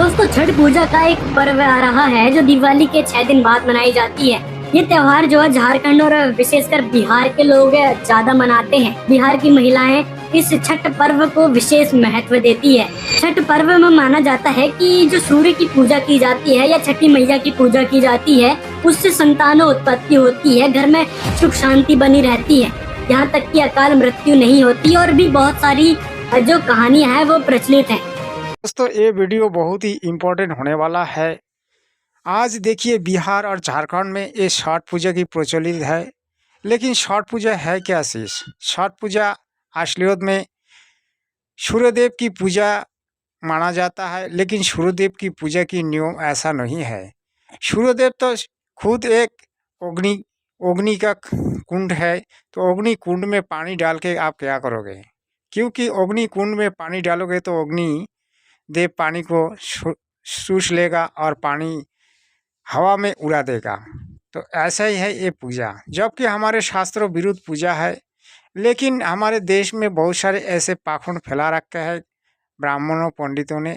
दोस्तों, छठ पूजा का एक पर्व आ रहा है जो दिवाली के 6 दिन बाद मनाई जाती है। ये त्योहार जो है झारखंड और विशेषकर बिहार के लोग ज्यादा मनाते हैं। बिहार की महिलाएं इस छठ पर्व को विशेष महत्व देती है। छठ पर्व में माना जाता है कि जो सूर्य की पूजा की जाती है या छठी मैया की पूजा की जाती है, उससे संतानों उत्पत्ति होती है, घर में सुख शांति बनी रहती है, यहाँ तक कि अकाल मृत्यु नहीं होती और भी बहुत सारी जो कहानियां हैं वो प्रचलित हैं। दोस्तों, ये वीडियो बहुत ही इम्पोर्टेंट होने वाला है। आज देखिए, बिहार और झारखंड में ये छठ पूजा की प्रचलित है। लेकिन छठ पूजा है क्या चीज? छठ पूजा असलियत में सूर्यदेव की पूजा माना जाता है, लेकिन सूर्यदेव की पूजा की नियम ऐसा नहीं है। सूर्यदेव तो खुद एक अग्नि अग्नि का कुंड है। तो अग्नि कुंड में पानी डाल के आप क्या करोगे? क्योंकि अग्नि कुंड में पानी डालोगे तो अग्नि देव पानी को सूस लेगा और पानी हवा में उड़ा देगा। तो ऐसा ही है ये पूजा, जबकि हमारे शास्त्रों विरुद्ध पूजा है। लेकिन हमारे देश में बहुत सारे ऐसे पाखंड फैला रखे हैं ब्राह्मणों पंडितों ने।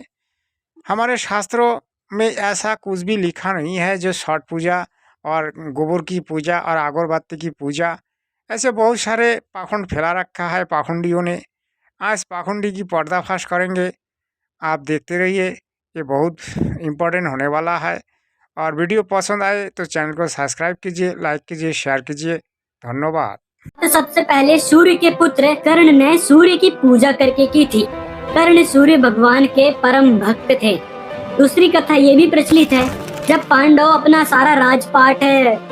हमारे शास्त्रों में ऐसा कुछ भी लिखा नहीं है जो छठ पूजा और गोबर की पूजा और अगरबत्ती की पूजा, ऐसे बहुत सारे पाखंड फैला रखा है पाखंडियों ने। आज पाखंडी की पर्दाफाश करेंगे, आप देखते रहिए। ये बहुत इम्पोर्टेंट होने वाला है। और वीडियो पसंद आए तो चैनल को सब्सक्राइब कीजिए, लाइक कीजिए, शेयर कीजिए। धन्यवाद। तो सबसे पहले सूर्य के पुत्र कर्ण ने सूर्य की पूजा करके की थी। कर्ण सूर्य भगवान के परम भक्त थे। दूसरी कथा ये भी प्रचलित है, जब पांडव अपना सारा राजपाट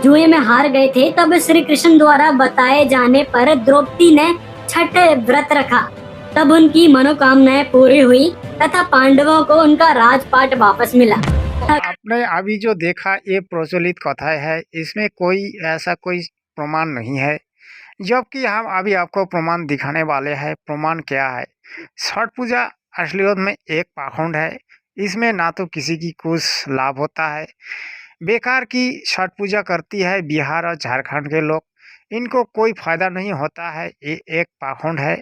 जुए में हार गए थे, तब श्री कृष्ण द्वारा बताए जाने पर द्रौपदी ने छठ व्रत रखा। तब उनकी मनोकामनाएं पूरी हुई तथा पांडवों को उनका राजपाट वापस मिला। आपने अभी जो देखा ये प्रचलित कथा है, इसमें कोई ऐसा कोई प्रमाण नहीं है, जबकि हम अभी आपको प्रमाण दिखाने वाले हैं। प्रमाण क्या है? छठ पूजा असलियत में एक पाखंड है। इसमें ना तो किसी की कुछ लाभ होता है, बेकार की छठ पूजा करती है बिहार और झारखंड के लोग, इनको कोई फायदा नहीं होता है। ये एक पाखंड है,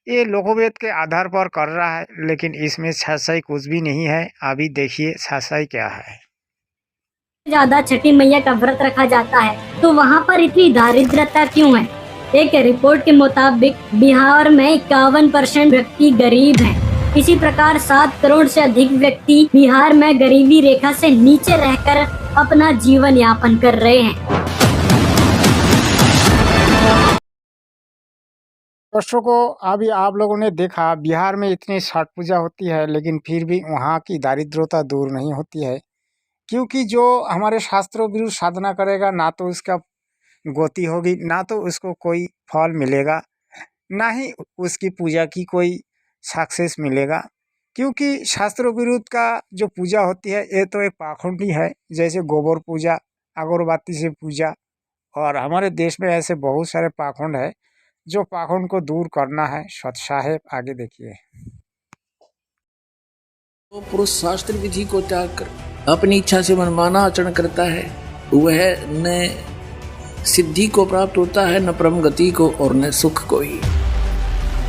ये लोकवेद के आधार पर कर रहा है, लेकिन इसमें सच्चाई कुछ भी नहीं है। अभी देखिए सच्चाई क्या है। ज्यादा छठी मैया का व्रत रखा जाता है, तो वहाँ पर इतनी दारिद्रता क्यों है? एक रिपोर्ट के मुताबिक बिहार में 51% व्यक्ति गरीब हैं। इसी प्रकार 7 करोड़ से अधिक व्यक्ति बिहार में गरीबी रेखा से नीचे रहकर अपना जीवन यापन कर रहे हैं। दर्शकों, अभी आप लोगों ने देखा बिहार में इतनी छठ पूजा होती है, लेकिन फिर भी वहाँ की दारिद्रता दूर नहीं होती है। क्योंकि जो हमारे शास्त्रों विरुद्ध साधना करेगा, ना तो उसका गति होगी, ना तो उसको कोई फल मिलेगा, ना ही उसकी पूजा की कोई सक्सेस मिलेगा। क्योंकि शास्त्रों विरुद्ध का जो पूजा होती है ये तो एक पाखंडी है, जैसे गोबर पूजा, अगरबत्ती से पूजा। और हमारे देश में ऐसे बहुत सारे पाखंड है, जो पाखंड को दूर करना है। सत साहेब आगे देखिए। वो पुरुष शास्त्र विधि को त्याग कर अपनी इच्छा से मनमाना आचरण करता है, वह न सिद्धि को प्राप्त होता है, न परम गति को, और न सुख को ही।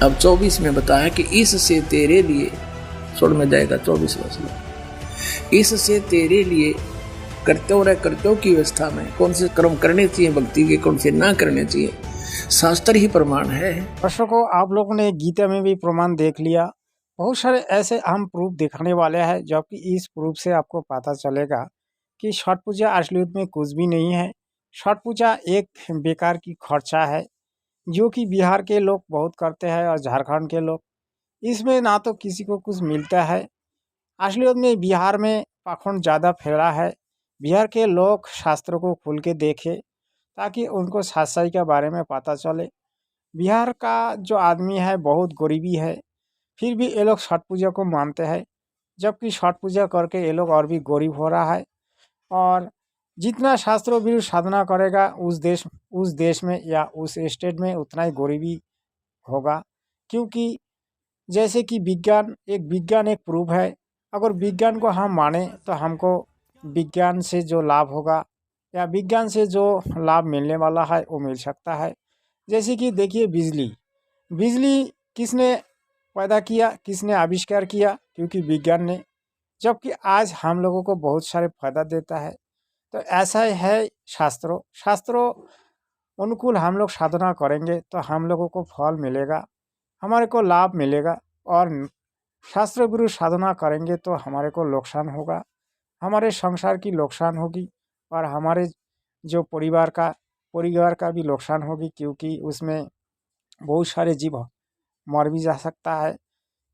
अब 24 में बताया कि इससे तेरे लिए, छोड़ में जाएगा 24 वर्ष, इससे तेरे लिए कर्तव्य की व्यवस्था में कौन से कर्म करने चाहिए भक्ति के, कौन से ना करने चाहिए, शास्त्र ही प्रमाण है। दर्शकों, आप लोगों ने गीता में भी प्रमाण देख लिया। बहुत सारे ऐसे हम प्रूफ दिखाने वाले हैं, जबकि इस प्रूफ से आपको पता चलेगा कि छठ पूजा असलियत में कुछ भी नहीं है। छठ पूजा एक बेकार की खर्चा है, जो कि बिहार के लोग बहुत करते हैं और झारखंड के लोग। इसमें ना तो किसी को कुछ मिलता है। असलियत में बिहार में पाखंड ज़्यादा फैला है। बिहार के लोग शास्त्रों को खुल के देखें, ताकि उनको सच्चाई के बारे में पता चले। बिहार का जो आदमी है बहुत गरीबी है, फिर भी ये लोग छठ पूजा को मानते हैं, जबकि छठ पूजा करके ये लोग और भी गरीब हो रहा है। और जितना शास्त्रों विरुद्ध साधना करेगा उस देश में या उस स्टेट में उतना ही गरीबी होगा। क्योंकि जैसे कि विज्ञान एक प्रूफ है। अगर विज्ञान को हम माने तो हमको विज्ञान से जो लाभ होगा या विज्ञान से जो लाभ मिलने वाला है वो मिल सकता है। जैसे कि देखिए, बिजली किसने पैदा किया, किसने आविष्कार किया? क्योंकि विज्ञान ने। जबकि आज हम लोगों को बहुत सारे फायदा देता है। तो ऐसा ही है शास्त्रों अनुकूल हम लोग साधना करेंगे तो हम लोगों को फल मिलेगा, हमारे को लाभ मिलेगा। और शास्त्र विरुद्ध साधना करेंगे तो हमारे को नुकसान होगा, हमारे संसार की नुकसान होगी और हमारे जो परिवार का भी नुकसान होगी, क्योंकि उसमें बहुत सारे जीव मर भी जा सकता है।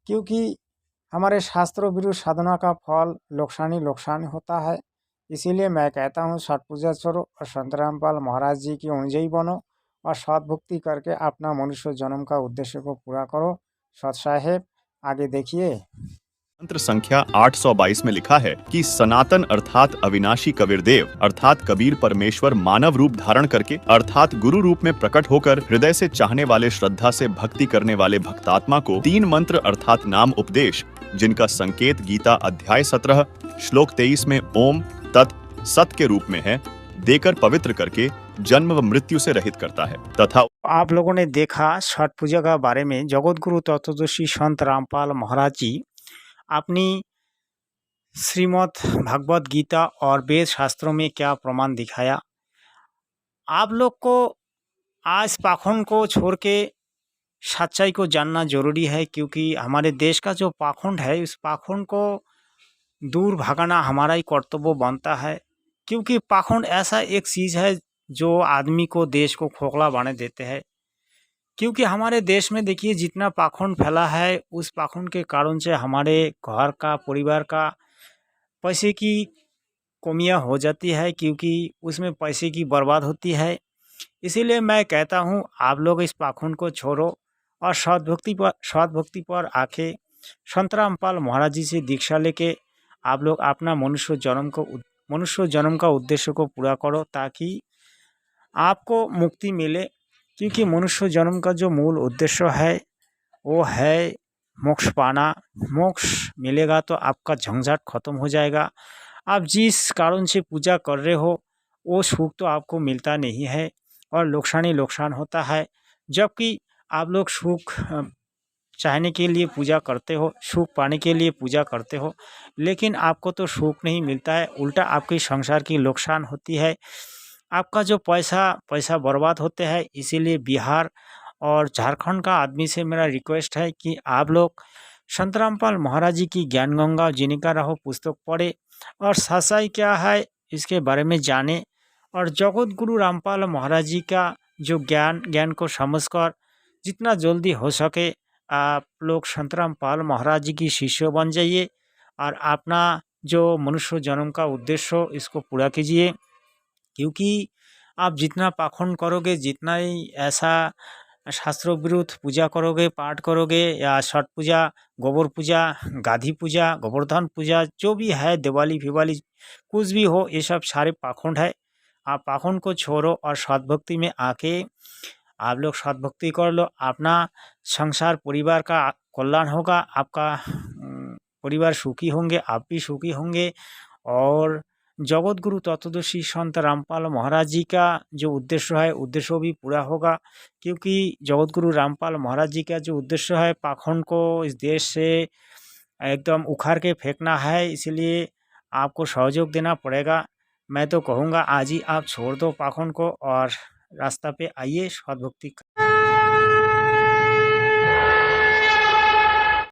क्योंकि हमारे शास्त्रों विरुद्ध साधना का फल नुकसान होता है। इसीलिए मैं कहता हूँ छठ पूजा छोड़ो और संत रामपाल महाराज जी की अनुयायी बनो और सद्भक्ति करके अपना मनुष्य जन्म का उद्देश्य को पूरा करो। सत साहेब आगे देखिए। मंत्र संख्या 822 में लिखा है कि सनातन अर्थात अविनाशी कबीरदेव अर्थात कबीर परमेश्वर मानव रूप धारण करके अर्थात गुरु रूप में प्रकट होकर हृदय से चाहने वाले, श्रद्धा से भक्ति करने वाले भक्तात्मा को 3 मंत्र अर्थात नाम उपदेश, जिनका संकेत गीता अध्याय 17 श्लोक 23 में ओम तत् सत के रूप में है, देकर पवित्र करके जन्म व मृत्यु से रहित करता है। तथा आप लोगों ने देखा छठ पूजा का बारे में जगत गुरु तत्वदर्शी संत रामपाल महाराज जी अपनी श्रीमद् भगवत गीता और वेद शास्त्रों में क्या प्रमाण दिखाया। आप लोग को आज पाखंड को छोड़ के सच्चाई को जानना जरूरी है, क्योंकि हमारे देश का जो पाखंड है उस पाखंड को दूर भगाना हमारा ही कर्तव्य बनता है। क्योंकि पाखंड ऐसा एक चीज़ है जो आदमी को, देश को खोखला बना देते हैं। क्योंकि हमारे देश में देखिए जितना पाखंड फैला है, उस पाखंड के कारण से हमारे घर का, परिवार का पैसे की कमियां हो जाती है, क्योंकि उसमें पैसे की बर्बाद होती है। इसीलिए मैं कहता हूँ आप लोग इस पाखंड को छोड़ो और सद्भक्ति पर आके संत रामपाल महाराज जी से दीक्षा लेके आप लोग अपना मनुष्य जन्म का उद्देश्य को पूरा करो, ताकि आपको मुक्ति मिले। क्योंकि मनुष्य जन्म का जो मूल उद्देश्य है वो है मोक्ष पाना। मोक्ष मिलेगा तो आपका झंझट खत्म हो जाएगा। आप जिस कारण से पूजा कर रहे हो वो सुख तो आपको मिलता नहीं है और नुकसान होता है। जबकि आप लोग सुख चाहने के लिए पूजा करते हो, सुख पाने के लिए पूजा करते हो, लेकिन आपको तो सुख नहीं मिलता है, उल्टा आपके संसार की नुकसान होती है, आपका जो पैसा बर्बाद होते हैं। इसीलिए बिहार और झारखंड का आदमी से मेरा रिक्वेस्ट है कि आप लोग संत रामपाल महाराज जी की ज्ञान गंगा जिनका रहो पुस्तक पढ़े और सच्चाई क्या है इसके बारे में जाने, और जगत गुरु रामपाल महाराज जी का जो ज्ञान को समझकर जितना जल्दी हो सके आप लोग संत रामपाल महाराज जी की शिष्य बन जाइए और अपना जो मनुष्य जन्म का उद्देश्य इसको पूरा कीजिए। क्योंकि आप जितना पाखंड करोगे, जितना ही ऐसा शास्त्रों विरुद्ध पूजा करोगे, पाठ करोगे, या छठ पूजा, गोबर पूजा, गाधी पूजा, गोवर्धन पूजा, जो भी है, दिवाली फिवाली कुछ भी हो, ये सब सारे पाखंड है। आप पाखंड को छोड़ो और सद्भक्ति में आके आप लोग सद्भक्ति कर लो। अपना संसार परिवार का कल्याण होगा, आपका परिवार सुखी होंगे, आप भी सुखी होंगे और जगत गुरु तत्वदर्शी संत रामपाल महाराज जी का जो उद्देश्य है उद्देश्य भी पूरा होगा। क्योंकि जगत गुरु रामपाल महाराज जी का जो उद्देश्य है पाखंड को इस देश से एकदम उखाड़ के फेंकना है, इसलिए आपको सहयोग देना पड़ेगा। मैं तो कहूँगा आज ही आप छोड़ दो पाखंड को और रास्ता पे आइए, सद्भक्ति